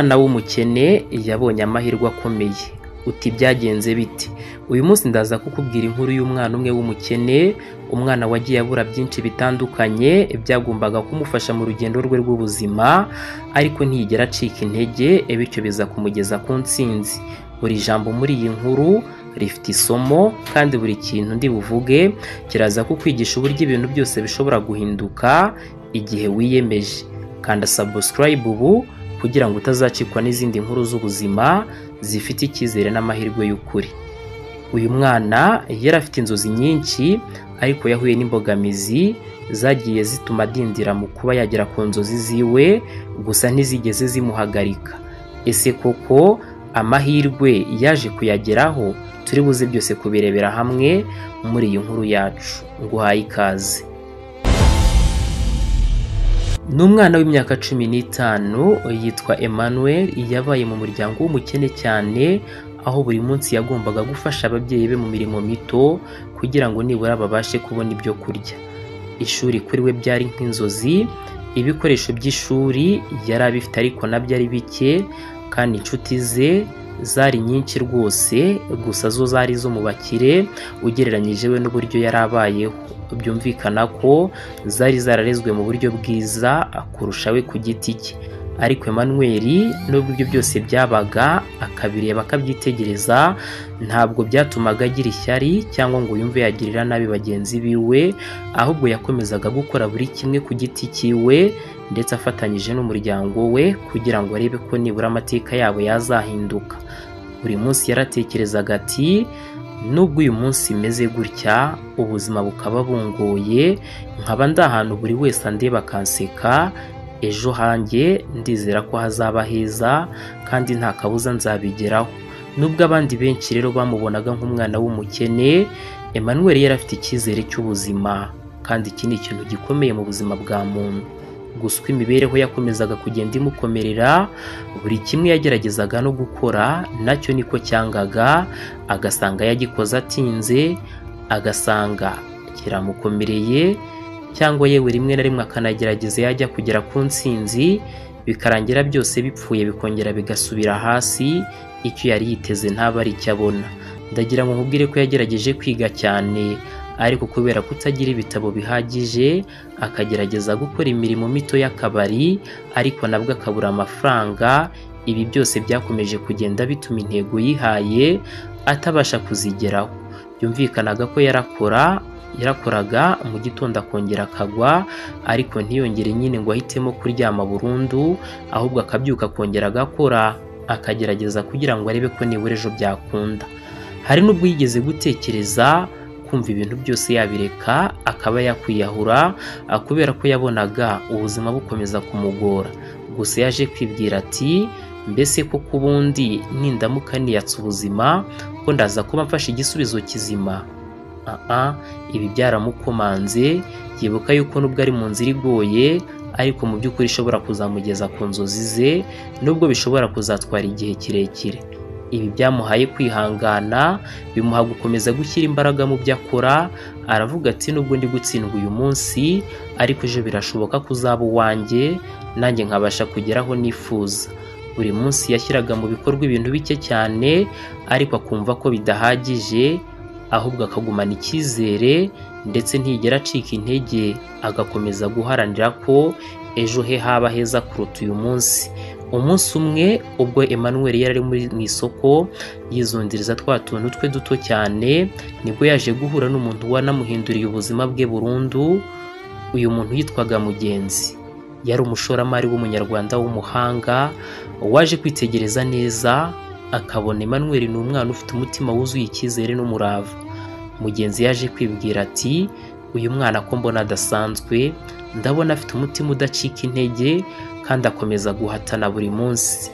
umwana w'umukene yabonye amahirwe akomeye. Uti byagenze biti? Uyu munsi ndaza kukubwira inkuru y'umwana umwe w'umukene, umwana wagiye abura byinshi bitandukanye byagombaga kumufasha mu rugendo rwe rw'ubuzima, ariko ntiyigera acika intege, bityo biza kumugeza ku ntsinzi. Buri jambo muri iyi nkuru rifite isomo, kandi buri kintu ndi buvuge kiraza kukwigisha uburyo ibintu byose bishobora guhinduka igihe wiyemeje. Kanda subscribe ubu kugira ngo utazacikwa n'izindi nkuru z'ubuzima zifite icyizere n'amahirwe y'ukuri. Uyu mwana yari afite inzozi nyinshi, ariko yahuye n'imbogamizi zagiye zituma adindira mu kuba yagera ku nzozi ziwe, gusa ntizigeze zimuhagarika. Ese koko amahirwe yaje kuyageraho? Turi buze byose kubirebera hamwe muri iyi nkuru yacu. Nguhaye ikaze. N'umwana w'imyaka 15 yitwa Emmanuel, yabaye mu muryango w'umukene cyane, aho buri munsi yagombaga gufasha ababyeyi be mu mirimo mito kugira ngo nibura babashe kubona ibyo kurya. Ishuri kuri we byari nk'inzozi, ibikoresho by'ishuri yari abifite ariko nabyo ari bike, kandi inshuti ze zari nyinshi rwose, gusa zo zari zo mu bakire ugereranyije we n'uburyo yari abayeho. Byumvikana ko zari zararezwe mu buryo bwiza kurusha we ku giti cye. Ariko Emmanuel nubwo ibyo byose byabaga, akabireba akabyitegereza, ntabwo byatumaga agira ishyari cyangwa ngo yumve yagirira nabi bagenzi biwe, ahubwo yakomezaga gukora buri kimwe ku giti cyiwe, ndetse afatanyije n'umuryango we kugira ngo arebe ko nibura amateka yabo yazahinduka. Buri munsi yaratekerezaga ati, nubwo uyu munsi meze gutya, ubuzima bukaba bungoye, nkaba ndi ahantu buri wese andeba akanseka, ejo hanjye ndizera ko hazaba heza, kandi nta kabuza nzabigeraho. Nubwo abandi benshi rero bamubonaga nk'umwana w'umukene, Emmanuel yari afite icyizere cy'ubuzima, kandi iki ni ikintu gikomeye mu buzima bwa muntu. Gusa imibereho yakomezaga kugenda imukomerera, buri kimwe yageragezaga no gukora nacyo niko cyangaga, agasanga yagikoze atinze, agasanga kiramukomereye, cyangwa yewe rimwe na rimwe akanagerageza yajya kugera ku ntsinzi, bikarangira byose bipfuye bikongera bigasubira hasi, icyo yari yiteze ntaba ari icyo abona. Ndagira ngo nkubwire ko yagerageje kwiga cyane, ariko kubera kutagira ibitabo bihagije, akagerageza gukora imirimo mito y'akabari, ariko nabwo akabura amafaranga. Ibi byose byakomeje kugenda bituma intego yihaye atabasha kuzigeraho. Byumvikanaga ko yarakoraga mu gitondo akongera akagwa, ariko ntiyongere nyine ngo ahitemo kuryama burundu, ahubwo akabyuka akongera agakora, akagerageza kugira ngo arebe ko nibura ejo byakunda. Hari n'ubwo yigeze gutekereza kumva ibintu byose yabireka akaba yakwiyahura, kubera ko yabonaga ubuzima bukomeza kumugora. Gusa yaje kwibwira ati, mbese ko kubundi nindamuka niyatsa ubuzima ko ndaza kuba mfashe igisubizo kizima? Ibi byaramukomanze. Yibuka yuko nubwo ari mu nzira igoye, ariko mu by'ukuri ishobora kuzamugeza ku nzozi ze, nubwo bishobora kuzatwara igihe kirekire. Ibi byamuhaye kwihangana, bimuha gukomeza gushyira imbaraga mu byo akora. Aravuga ati, nubwo ndi gutsindwa uyu munsi, ariko ejo birashoboka ko uzaba uwanjye, nanjye nkabasha kugera aho nifuza. Buri munsi yashyiraga mu bikorwa ibintu bike cyane, ariko akumva ko bidahagije, ahubwo akagumana icyizere, ndetse ntiyigera acika intege, agakomeza guharanira ko ejo he haba heza kuruta uyu munsi. Umunsi umwe ubwo Emmanuel yari mu isoko yizundiriza twa tuntu twe duto cyane, nibwo yaje guhura n'umuntu wanamuhinduriye ubuzima bwe burundu. Uyu muntu yitwaga Mugenzi. Yari umushoramari w'umunyarwanda w'umuhanga, waje kwitegereza neza akabona Emmanuel ni umwana ufite umutima wuzuye icyizere n'umurava. Mugenzi yaje kwibwira ati, uyu mwana ko mbona adasanzwe, ndabona afite umutima udacika intege, kandi akomeza guhatana buri munsi.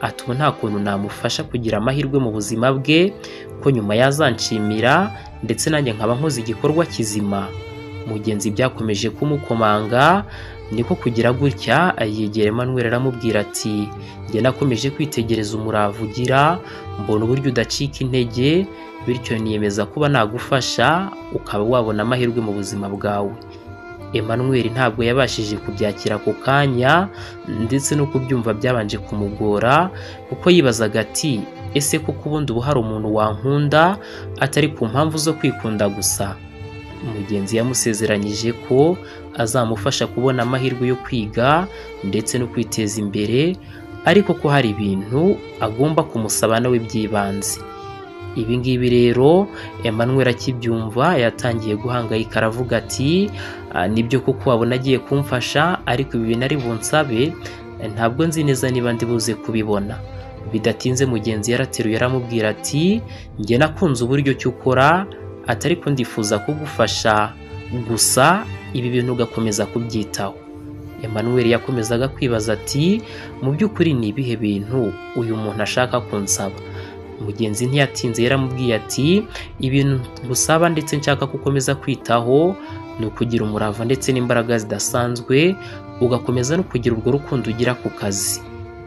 Ati, ubu nta kuntu namufasha kugira amahirwe mu buzima bwe, ko nyuma yazanshimira, ndetse nanjye nkaba nkoze igikorwa kizima. Mugenzi byakomeje kumukomanga, niko kugira gutya yegera Emmanuel aramubwira ati, njye nakomeje kwitegereza umurava ugira, mbona uburyo udacika intege, bityo niyemeza kuba nagufasha ukaba wabona amahirwe mu buzima bwawe. Emmanuel ntabwo yabashije kubyakira ako kanya ndetse no kubyumva byabanje kumugora, kuko yibazaga ati ese koko ubundi ubu hari umuntu wankunda atari ku mpamvu zo kwikunda gusa? Umugenzi yamusezeranyije ko azamufasha kubona amahirwe yo kwiga ndetse no kwiteza imbere, ariko ko hari ibintu agomba kumusaba nawe by'ibanze. Ibi ngibi rero Emmanuel akibyumva yatangiye guhangayika, aravuga ati nibyo koko wabona agiye kumfasha, ariko ibi bintu ari bunsabe ntabwo nzi neza niba ndi buze kubibona. Bidatinze mugenzi yarateruye aramubwira ati njye nakunze uburyo cyo ukora, atari ko ndifuza kugufasha gusa ibi bintu ugakomeza kubyitaho. Emmanuel yakomezaga kwibaza ati mu by'ukuri ni ibihe bintu uyu muntu ashaka kunsaba? Mugenzi ntiyatinze yaramubwiye ati ibintu gusaba ndetse nshaka gukomeza kwitaho ni ukugira umurava ndetse n'imbaraga zidasanzwe, ugakomeza no kugira urwo rukundo ugira ku kazi.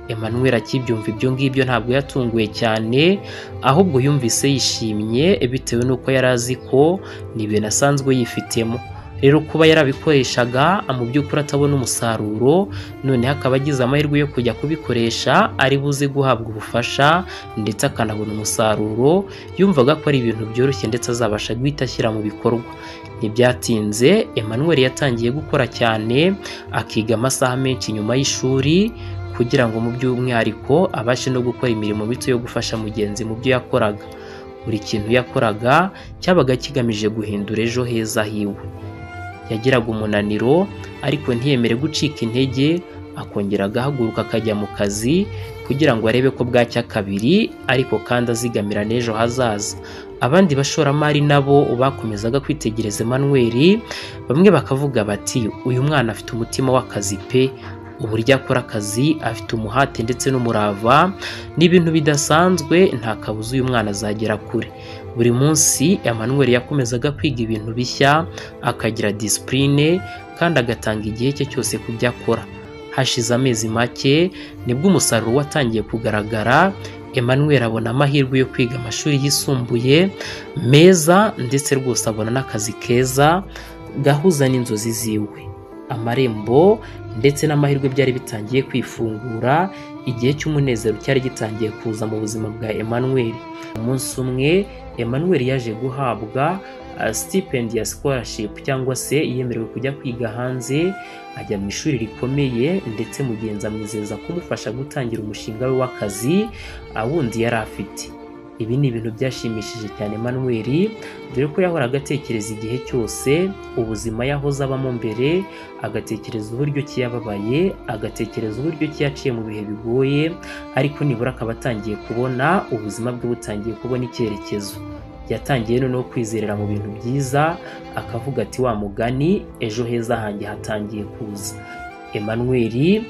Emmanuel akibyumva ibyo ngibyo ntabwo yatunguwe cyane, ahubwo yumvise yishimye bitewe n'uko yari azi ko ni ibintu asanzwe yifitemo. Rero kuba yarabikoreshaga mu by'ukuri atabona umusaruro, noneho akaba agize amahirwe yo kujya kubikoresha ari buze guhabwa ubufasha ndetse akanabona umusaruro, yumvaga ko ari ibintu byoroshye ndetse azabasha guhita ashyira mu bikorwa. Ntibyatinze Emmanuel yatangiye gukora cyane, akiga amasaha menshi nyuma y'ishuri kugira ngo mu by'umwihariko abashe no gukora imirimo mito yo gufasha mugenzi mu byo yakoraga. Buri kintu yakoraga cyabaga kigamije guhindura ejo heza hiwe. Yagiraga umunaniro ariko ntiyemere gucika intege, akongera agahaguruka akajya mu kazi kugira ngo arebe ko bwacya kabiri, ariko kandi azigamira n'ejo hazaza. Abandi bashoramari nabo bakomezaga kwitegereza Emmanuel, bamwe bakavuga bati uyu mwana afite umutima w'akazi pe, uburyo akora akazi afite umuhate ndetse n'umurava, ni ibintu bidasanzwe, nta kabuza uyu mwana azagera kure. Buri munsi Emmanuel yakomezaga kwiga ibintu bishya, akagira discipline kandi agatanga igihe cye cyose ku byo akora. Hashize amezi make nibwo umusaruro watangiye kugaragara. Emmanuel abona amahirwe yo kwiga amashuri yisumbuye meza ndetse rwose abona n'akazi keza gahuza n'inzozi ziwe. Amarembo ndetse n'amahirwe byari bitangiye kwifungura, igihe cy'umunezero cyari gitangiye kuza mu buzima bwa Emmanuel. Umunsi umwe Emmanuel yaje guhabwa stipend ya scholarship cyangwa se yemerewe kujya kwiga hanze, ajya mu ishuri rikomeye ndetse mugenzi amwizeza kumufasha gutangira umushinga we w'akazi wundi yari afite. Ibi ni ibintu byashimishije cyane Emmanuel, dore ko yahoraga atekereza igihe cyose ubuzima yahoze abamo mbere, agatekereza uburyo ki yababaye, agatekereza uburyo ki yaciye mu bihe bigoye, ariko nibura akaba atangiye kubona ubuzima bwe butangiye kubona icyerekezo. Yatangiye noneho kwizerera mu bintu byiza, akavuga ati wa mugani ejo heza hanjye hatangiye kuza. Emmanuel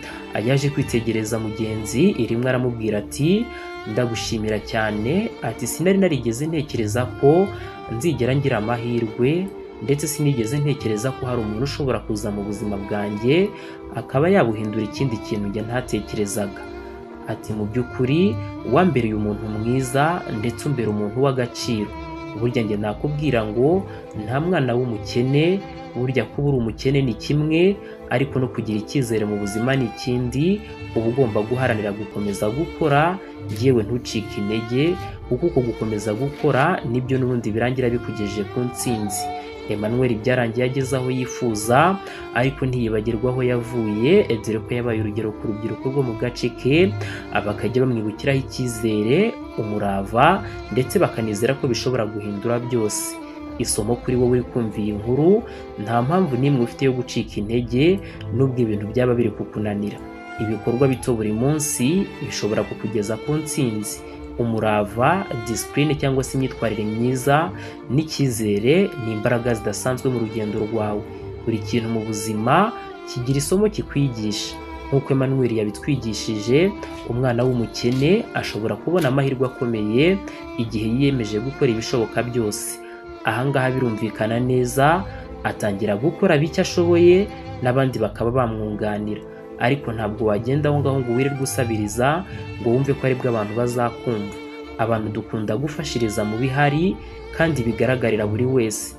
yaje kwitegereza mugenzi, rimwe aramubwira ati ndagushimira cyane, ati sinari narigeze ntekereza ko nzigera ngira amahirwe, ndetse sinigeze ntekereza ko hari umuntu ushobora kuza mu buzima bwanjye akaba yabuhindura ikindi kintu njye ntatekerezaga. Ati mu by'ukuri wambereye umuntu mwiza ndetse umbera umuntu w'agaciro. Burya njye nakubwira ngo nta mwana w'umukene, burya kuba uri umukene ni kimwe, ariko no kugira icyizere mu buzima ni ikindi. Uba ugomba guharanira gukomeza gukora, yewe ntucike intege, kuko uko gukomeza gukora nibyo n'ubundi birangira bikugejeje ku ntsinzi. Emmanuel byarangiye ageze aho yifuza, ariko ntiyibagirwa aho yavuye, dore ko yabaye urugero ku rubyiruko rwo mu gace ke, bakajya bamwibukiraho icyizere, umurava ndetse bakanizera ko bishobora guhindura byose. Isomo kuri wowe uri kumva iyi nkuru, nta mpamvu n'imwe ufite yo gucika intege nubwo ibintu byaba biri kukunanira. Ibikorwa bito buri munsi bishobora kukugeza ku ntsinzi. Umurava, discipline cyangwa se imyitwarire myiza n'icyizere ni imbaraga zidasanzwe mu rugendo rwawe. Buri kintu mu buzima kigira isomo kikwigisha. Nk'uko Emmanuel yabitwigishije, umwana w'umukene ashobora kubona amahirwe akomeye igihe yiyemeje gukora ibishoboka byose. Ahangaha birumvikana neza, atangira gukora bike ashoboye n'abandi bakaba bamwunganira. Ariko ntabwo wagenda aho ngaho ngo wirirwe usabiriza ngo wumve ko aribwo abantu bazakumva. Abantu dukunda gufashiriza mu bihari kandi bigaragarira buri wese.